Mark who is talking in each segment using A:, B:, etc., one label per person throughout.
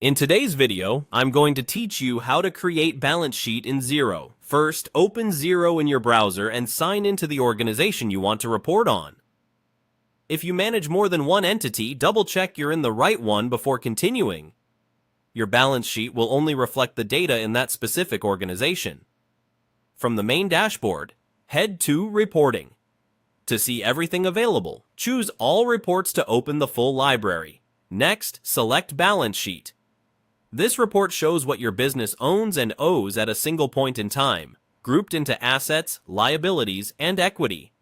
A: In today's video, I'm going to teach you how to create balance sheet in Xero. First, open Xero in your browser and sign into the organization you want to report on. If you manage more than one entity, double-check you're in the right one before continuing. Your balance sheet will only reflect the data in that specific organization. From the main dashboard, head to Reporting. To see everything available, choose All Reports to open the full library. Next, select Balance Sheet. This report shows what your business owns and owes at a single point in time, grouped into assets, liabilities, and equity.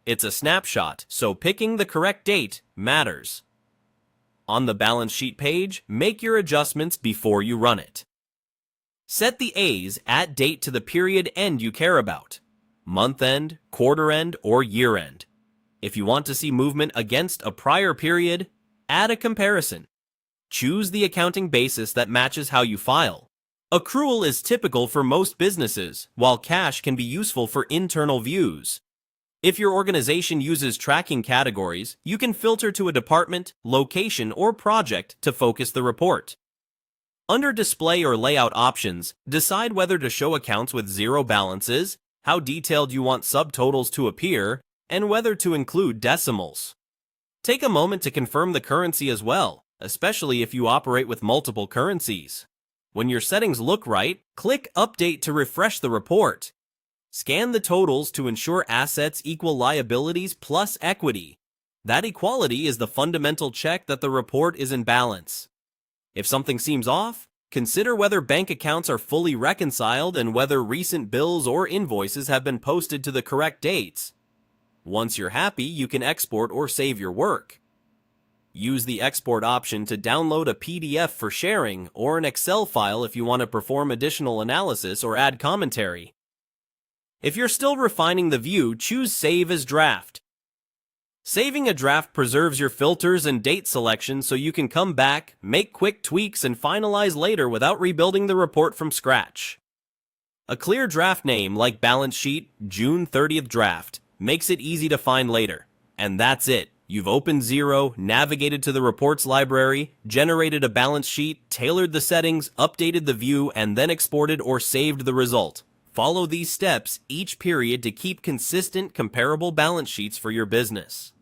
A: It's a snapshot, so picking the correct date matters. On the balance sheet page, make your adjustments before you run it. Set the A's at date to the period end you care about, month end, quarter end, or year end. If you want to see movement against a prior period, add a comparison. Choose the accounting basis that matches how you file. Accrual is typical for most businesses, while cash can be useful for internal views. If your organization uses tracking categories, you can filter to a department, location, or project to focus the report. Under Display or Layout options, decide whether to show accounts with zero balances, how detailed you want subtotals to appear, and whether to include decimals. Take a moment to confirm the currency as well, especially if you operate with multiple currencies. When your settings look right, click Update to refresh the report. Scan the totals to ensure assets equal liabilities plus equity. That equality is the fundamental check that the report is in balance. If something seems off, consider whether bank accounts are fully reconciled and whether recent bills or invoices have been posted to the correct dates. Once you're happy, you can export or save your work. Use the export option to download a PDF for sharing or an Excel file if you want to perform additional analysis or add commentary. If you're still refining the view, choose Save as Draft. Saving a draft preserves your filters and date selection so you can come back, make quick tweaks, and finalize later without rebuilding the report from scratch. A clear draft name like Balance Sheet June 30th Draft makes it easy to find later. And that's it. You've opened Xero, navigated to the reports library, generated a balance sheet, tailored the settings, updated the view, and then exported or saved the result. Follow these steps each period to keep consistent, comparable balance sheets for your business.